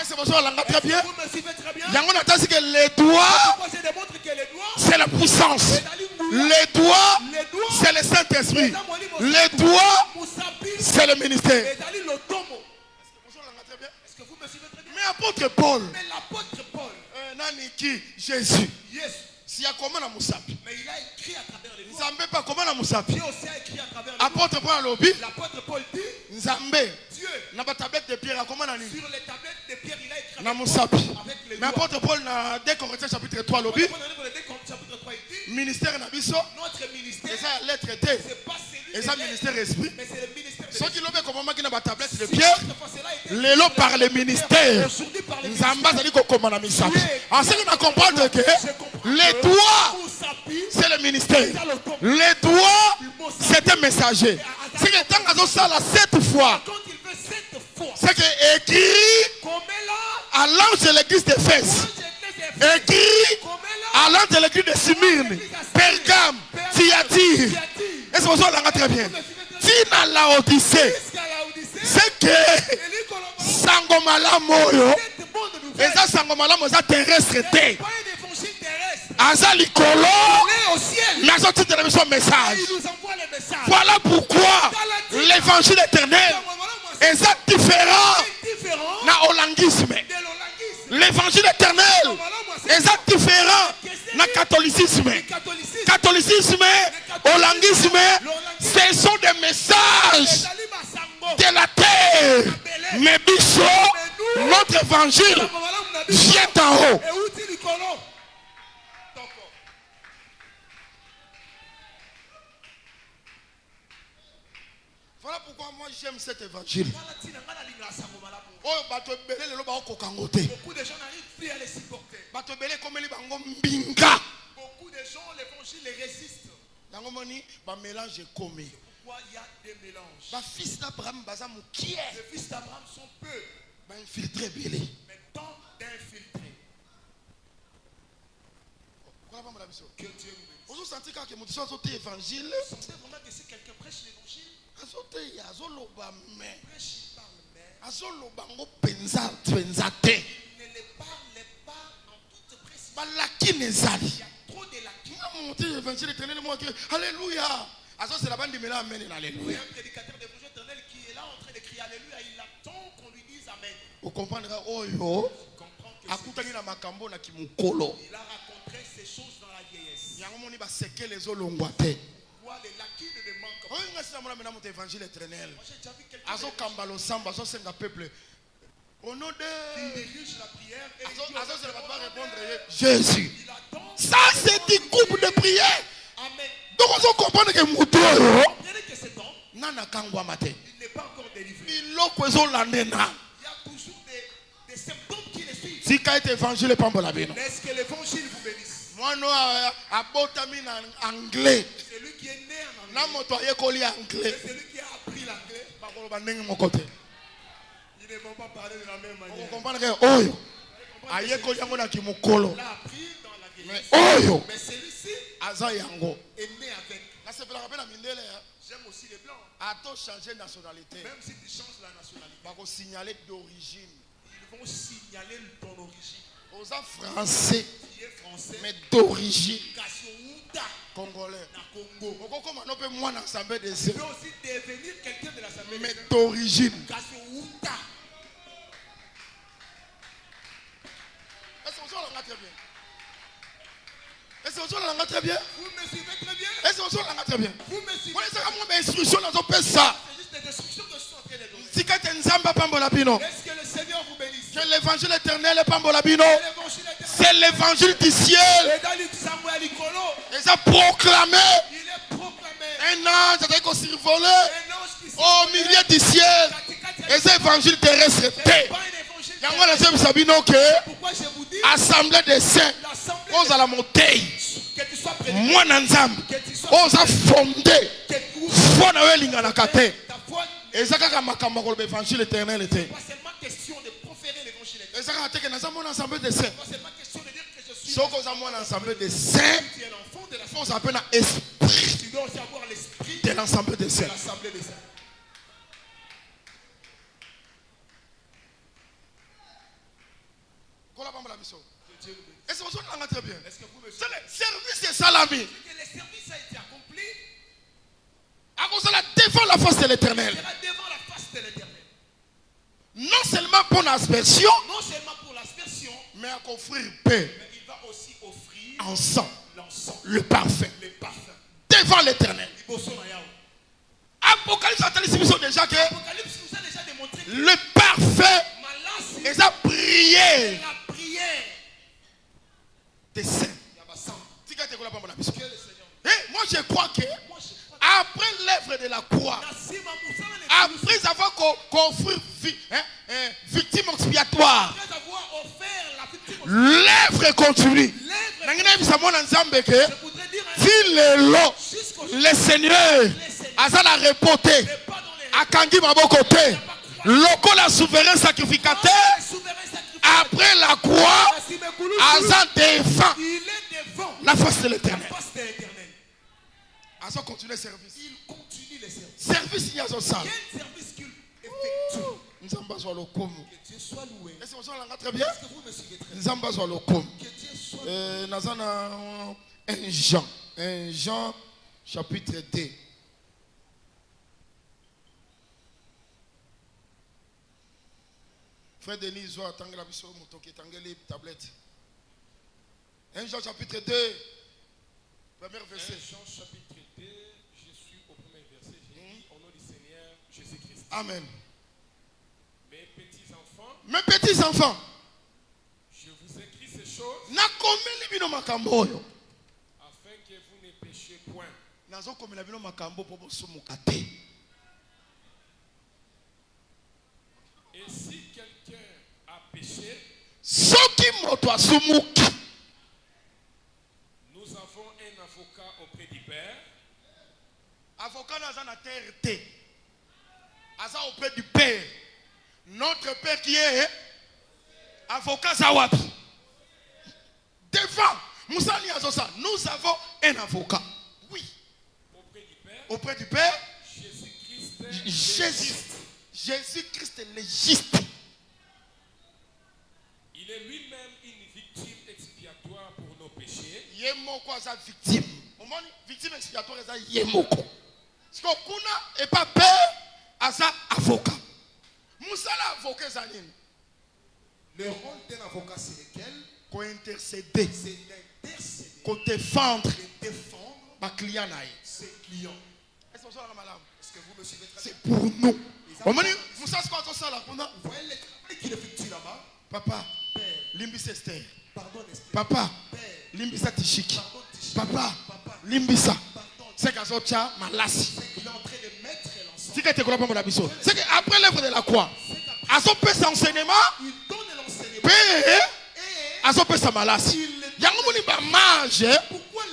C'est pour ça qu'on l'a très bien. Il y a que les doigts, c'est la puissance. Les doigts, c'est le Saint-Esprit. Les doigts, c'est le ministère. Mais apôtre Paul, Nani qui Jésus. Yes. Si y a comment na musapi. Mais il a écrit à travers les mots. Nzambe pas comment na musapi. Dieu aussi a écrit à travers les mots. Apôtre Paul lobby. L'apôtre Paul dit Nzambe. Dieu. Na ba tablette de pierre comment na ni. Sur les tablettes de pierre il a écrit Na musapi. avec les Mais apôtre Paul na 2 Corinthiens chapitre 3 lobby. chapitre 3 il dit Ministère na biso. notre ministère. Et ça lettre T. C'est pas celui Et ça ministère esprit. mais c'est le ministère de Ceux qui l'ont comment qui na ba tablette de Si pierre. autrefois cela a été Lelo par le ministère. aujourd'hui par les Nzamba zali ko komana misapi. Ensuite on comprendre que les doigts c'est le ministère. Les doigts c'est un messager. C'est que tant que ça là 7 fois. quand il veut 7 fois C'est que écrit comme là à l'ange de l'église d'Éphèse. Écrit à l'ange de l'église de Smyrne, Pergame, Thyatire. Et c'est pour ça qu'on a très bien. Tina Laodicée. C'est que Sangomala Moyo. Et ça Sangomala Moyo terrestre était. Aza Likolo. Mais ça c'est de son message. Voilà pourquoi l'évangile éternel est différent na olangisme. L'évangile éternel est différent na catholicisme. Catholicisme, olangisme, ce sont des messages de la terre. Mais biso, notre évangile vient d'en haut. Voilà pourquoi moi j'aime cet évangile. Beaucoup de gens n'arrivent plus à les supporter. Beaucoup de gens, l'évangile les résiste. Pourquoi il y a des mélanges? Les fils d'Abraham sont peu, infiltrés. mais tant d'infiltrés. Que Dieu nous bénisse. Sentez vraiment que si quelqu'un prêche l'évangile, prêche, il parle, mais il ne les parle pas en toute précision. Il y a trop de lacunes. Alléluia. C'est la bande de Mélan, amen. Alléluia. Un prédicateur d'évangile éternel qui est là en train de crier Alléluia, il attend qu'on lui dise Amen. Vous comprenez? Oh yo. Il a raconté ces choses dans la vieillesse. Voir les lacunes ne manquent pas. Moi j'ai déjà vu quelqu'un Peuple. Au nom de qui dirige la prière et Jésus. il attend. Ça c'est du groupe de prière. Amen. Donc on comprend que Bien que cet homme, Nana Kangwa Mate. il n'est pas encore délivré. Il y a Il y a toujours des symptômes qui le suivent. si quand évangile Pambolabino. Est-ce que l'évangile vous bénisse? Moi non abotami en anglais. C'est lui qui est né en Na anglais. moto ayekoli anglais. C'est lui qui a appris l'anglais. Bakolo bandenge mon côté. Ils ne vont pas parler de la même Vous manière. comprenez que oyo ayekoli yango na kimukolo. Il a appris dans la vieillesse. Oyo Mais celui-ci aza yango. est né avec. Na sepela kapena mindele ya. J'aime aussi les blancs. Ato changer nationalité. Même si tu changes la nationalité, Bako signaler d'origine. ils vont signaler ton origine. Oza français Tu es français. mais d'origine Kasouda congolais. na Congo. Okoko manope mwana ensemble de Tu ces peux aussi devenir quelqu'un de l'Assemblée. mais d'origine. Kasouda. Est-ce que vous l'avez très bien? Est-ce que vous l'avez très bien? Vous me suivez très bien? Est-ce que vous l'avez très bien? Vous me suivez? Vous avez une instruction dans ton ça. C'est juste des instructions que je suis en train de donner. Si quand tu es Nzamba Pambolabino, Est-ce que le Seigneur vous bénisse? que l'évangile éternel est Pambolabino, L'évangile est c'est l'évangile du ciel. et dans le Samuel Nicolo, Et ça proclamé. il est proclamé. Un ange a été survolé Un ange qui au milieu du ciel. Et cet évangile terrestre était. pas un évangile. Il y a un seul Sabino que Pourquoi je vous dis assemblée des saints. l'assemblée Aux à la montée. que tu sois prédicateur, Moi Nanzam. que tu sois Aux a fondé. que tu Foi na welinga na kate. ta foi Et ça quand makambo ko l'évangile éternel était. n'est pas seulement question de proférer l'évangile. Et ça quand que Nanzam mon assemblée des saints. Pas seulement question de dire que je suis Soko za mon assemblée des saints. tu es l'enfant de la On s'appelle un esprit tu dois aussi avoir l'esprit de l'ensemble des de saints. l'assemblée des saints. Que Dieu nous bénisse. Est-ce que vous l'avez très bien? Est-ce que vous me C'est suivez? le service de Salami. Que le service a été accompli, À cause de la devant la face de l'éternel. sera devant la face de l'éternel. Non seulement pour l'aspersion, Non seulement pour l'aspersion, version, mais à offrir paix, mais il va aussi offrir encens, l'encens, le parfum, les parfums. devant l'Éternel. Liboso na Yahweh. Apocalypse a déjà que L'Apocalypse nous a déjà démontré que le parfait Malasi est la prière la prière des saints. que le Seigneur. Et moi je crois que Moi, je crois après l'œuvre de la croix, que Nasima Moussala les après avoir offert victime expiatoire, après avoir offert la victime, l'œuvre continue. je voudrais dire un jusqu'au jour Le Seigneur a la reporté pas dans les à Kangi Mabokote, lokola souverain sacrificateur. souverains sacrifices. Après la croix, Nasima Koulou, Asa défend il est devant la face de l'Éternel. la face de l'Éternel. Asa continue le service. Il continue les services. Service il y a son sang. Quel service qu'il effectue? Nzamba soit le com. Que Dieu soit loué. Est-ce que vous avez très bien? Est-ce que vous me suivez très bien? Nzamba soit le com. Que Dieu soit loué. Nazana 1 Jean chapitre 2. Frère Denis, Zoa, Tangela Bisso, Motoki, Tangeli, tablette. 1 Jean chapitre 2, premier 1 verset. Jean chapitre 2, je suis au premier verset. J'ai dit au nom du Seigneur Jésus-Christ. Amen. Mes petits enfants, Mes petits enfants, je vous écris ces choses nakomeli bino makambo oyo. afin que vous ne péchiez point. Nazokomela bino makambo po bosumuka te. Et si quelqu'un a péché, Soki moto asumuki, nous avons un avocat auprès du Père, avocat naza na terre te. Aza auprès du Père. Notre Père qui est avocat Zawapi. Devant Moussani Azosa, nous avons un avocat. Oui. auprès du Père, Auprès du Père, Jésus-Christ. Jésus-Christ est légiste. Il est lui-même une victime expiatoire pour nos péchés, Yemoko aza victime. Au moins, victime expiatoire aza Yemoko. Parce que Kuna est pas père, aza avocat. Moussala avocat zanine. Le rôle d'un avocat, c'est lequel? Qu'on intercéder, C'est d'intercéder, qu'on défendre de défendre ma client naïe. ses clients. Est-ce que vous avez madame? Est-ce que vous me suivez très bien? C'est pour nous. Au moins, Moussa c'est quoi ça là? Vous voyez le travail qu'il effectue là-bas? Papa, Père, limbisa Esther. pardon, Esther. Papa, Père, limbisa Tishiki. pardon, Tichi. Papa, Papa, limbisa. pardon. C'est qu'Azocha malasi. C'est qu'il est en train de mettre l'ensemble. C'est qu'après l'œuvre de la croix, à son peu enseignement, Il donne l'enseignement. paix, Et à son peu sa malasi. Yango moni ba mage,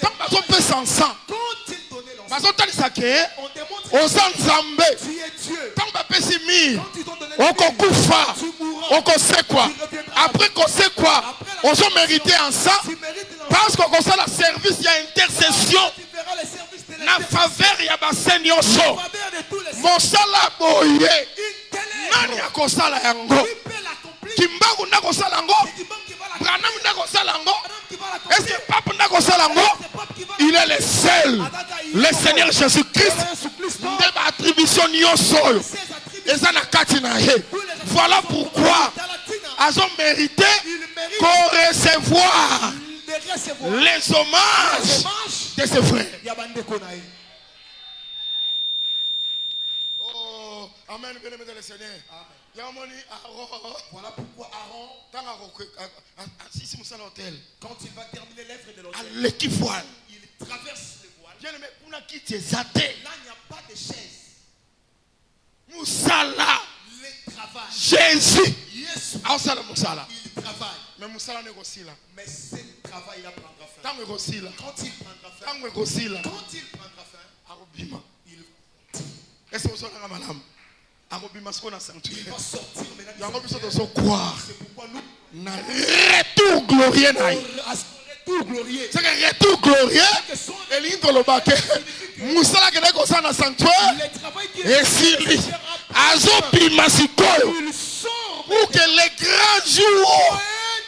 tant à son peu sans sang. quand il donnait l'enseignement, Bazo talisa ke, on démontre aux Nzambe, que tu es Dieu. tant ba pesi mi, Quand ils t'ont donné oko kufa, tu mourras. oko sait quoi. Après qu'on sait quoi, on a mérité en sang, Tu mérites l'enseignement. parce qu'on a la service, il y a intercession. Tu verras les services de Na faveur, il y a ba nyonso. En faveur de tous les services. Mosala boye. Une telle Nani œuvre, akosala yango? qui peut l'accomplir? Kimbangu ndakosala yango? C'est Imam qui va l'accomplir. Branham ndakosala yango? Adam qui va l'accomplir. Est-ce que Pape ndakosala yango? C'est Pape qui va Il est le seul. Le Seigneur Jésus-Christ. Nde ba attribution nyonso oyo. ses attributs. Eza na kati na ye. Voilà pourquoi ils ont mérité Il mérite qu'on recevoir de recevoir les hommages hommage. de ses frères. Yabandeko na ye. Oh, amen, bien-aimé dans le Seigneur. Yamoni Aaron, Voilà pourquoi Aaron, si Moussa l'hôtel, quand il va terminer l'œuvre de à l'autel, l'équipe voile. il traverse le voile. Bien-aimé, on a quitté Zate. Là, il n'y a pas de chaise. Moussa là, Le travail. Jésus. Jésus, Ah, ça là, Moussa là. il travaille. Mais Moussa là, négocie là. Mais ce travail-là prendra fin. Tant négocie là. Quand il prendra fin, Tant négocie là. quand il prendra fin, Arobima. il Est-ce que vous avez madame? Arobima, ce qu'on a senti. va sortir maintenant. Il y a encore besoin de se croire. C'est pourquoi nous, Na retour glorieux naï. à son retour glorieux, C'est que retour glorieux. que son Et l'intolobake. Moussa là, qui est comme ça dans le sanctuaire. le travail qu'il Et s'il azobima sikoyo. il sort Pour que les grands jours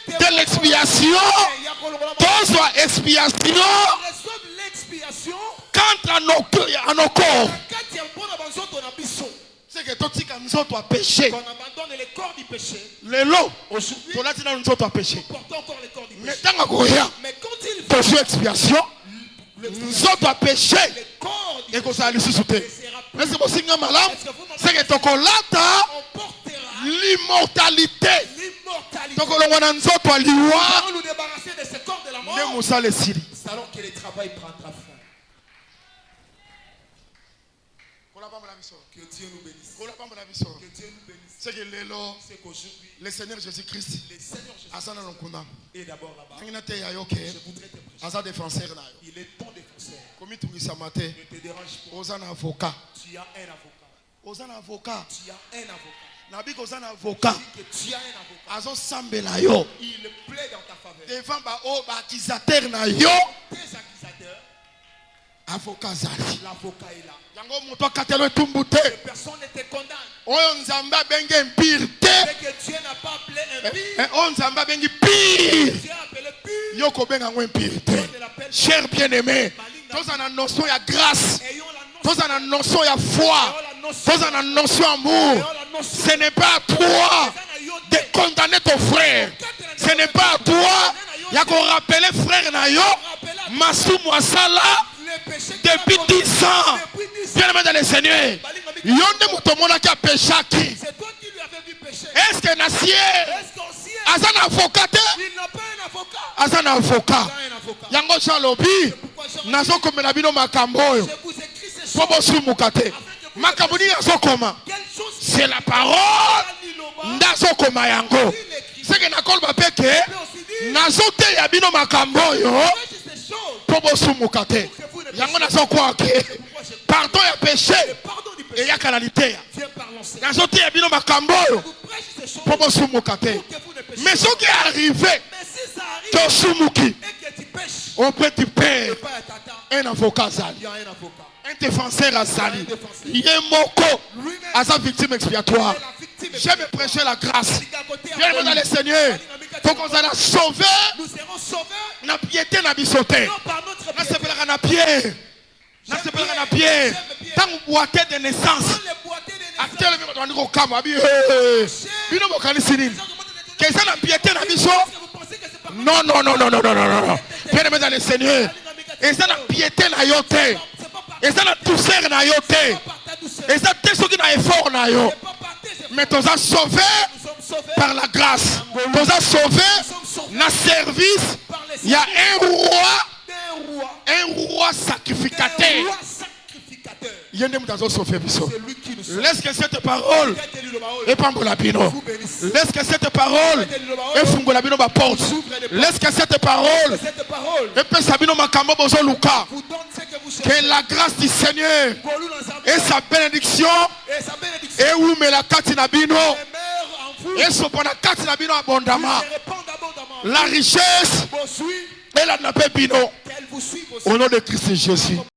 de l'expiation, tout soit expiation reçoivent l'expiation. contre à nos corps. Quand il y a un bon abandon, on a biso. C'est que tout ce qu'on a péché. Qu'on abandonne les corps du péché, lelo aujourd'hui, tolati na nzoto ya péché nous portons encore les corps du mais péché. ntango akoya Mais quand il tozwi expiation nzoto ya péché les corps du péché, ekozala lisusu te ese bosinga malamu seke tokolata on portera l'immortalité l'immortalité. tokolongwa na nzoto ya Nous liwa allons nous débarrasser de ce corps de la mort. nde mosala esili C'est alors que le travail prendra fin. Que Dieu nous bénisse. Que Dieu nous bénisse. c'est que lelo C'est qu'aujourd'hui, le Seigneur Jésus-Christ le Seigneur Jésus aza na lonkunda est d'abord là-bas. ndenge te ya yo ke Je voudrais te prêcher. aza défenseur na yo Il est ton défenseur. komitungisama te Ne te dérange pas. oza na avocat Tu as un avocat. oza na avocat Tu as un avocat. nabi koza na avocat Dis que tu as un avocat. azosambela yo Il plaît dans ta faveur. devant baaccusateur na yo Tes accusateurs, avocat azali l'avocat est là. yango moto akatelo etumbu te Personne ne te condamne. oyo nzambe abengi impire te C'est que Dieu n'a pas appelé un pire. oyo nzambe abengi pire Dieu a appelé pire. yo kobenga yango impire te On ne l'appelle cher bien aimé toza na notion ya grâce ayons la notion. toza na notion ya foi Ayons la notion. toza na notion ya amour Ayons la notion. ce n'est pas à toi de condamner ton frère ce n'est pas à toi ya korapele frère na yo masumu asala Le péché depuis 10 ans Depuis 10 ans. bien aimé dans le Seigneur yo nde moto omonaki apeshaki C'est toi qui lui avais vu pécher. est-ce que nasie Est-ce qu'on s'y est? aza na avocat te Il n'a pas un avocat. aza na avocat Il a un avocat. yango jean lobi nazokomela bino makambo oyo Je vous écris ces mpo choses. bosumuka te makambo nini azokoma Quelle chose c'est la parole nde azokoma yango seke nakoloba mpe ke peut aussi dire nazoteya bino makambo oyo faites ces choses. mpo bosumuka te yango nazokwaka ke pardon ya péché Pardon du péché. eyaka na liteya Viens par l'ancien. nazoteya bino makambo oyo Vous prêchez ces choses. mpo bosumuka te Pour que vous ne péchiez mais soki arrive Mais si ça arrive tosumuki et que tu pêches, auprès du père pas un tata, un avocat azali il y a un avocat. un défenseur azali ye moko aza victime expiatoire Et la victime est j'aime prêcher la grâce à côté bien aimé dans le Seigneur faut qu'on s'en sauvé nous serons sauvés na piété na biso te non par notre piété. nasepelaka na pied nasepelaka na pied ntango boite de naissance Dans les boîtiers des naissances, atelemi bato bandi kokama abi bino bokanisi nini ke eza na piété na biso est-ce que vous pensez que c'est par non non non non non non non non bien aimé dans le Seigneur eza na piété na yo te c'est pas par, eza na douceur na yo te par ta douceur, eza te soki na effort na yo c'est pas par tes efforts. mais toza sauvé Nous sommes sauvés par la grâce toza sauvé na service par les il y a un d'un roi sacrificateur sacrificateur. ye nde moto azosauve biso C'est lui qui nous sauve. laisse que cette parole Regarde-lui le baol. epambola bino Vous bénisse. laisse que cette parole Regarde-lui le baol. efungola bino baporte laisse que cette parole Cette parole epesa bino makambo bozoluka vous donne ce que vous que cherchez. la grâce du Seigneur Pour nous ensemble. et sa bénédiction Et sa bénédiction ewumela kati na bino demeure en vous. esopa na kati na bino abondama Et répand abondamment. la richesse Poursuit elanda mpe bino qu'elle vous suive aussi. au nom de Christ Jésus.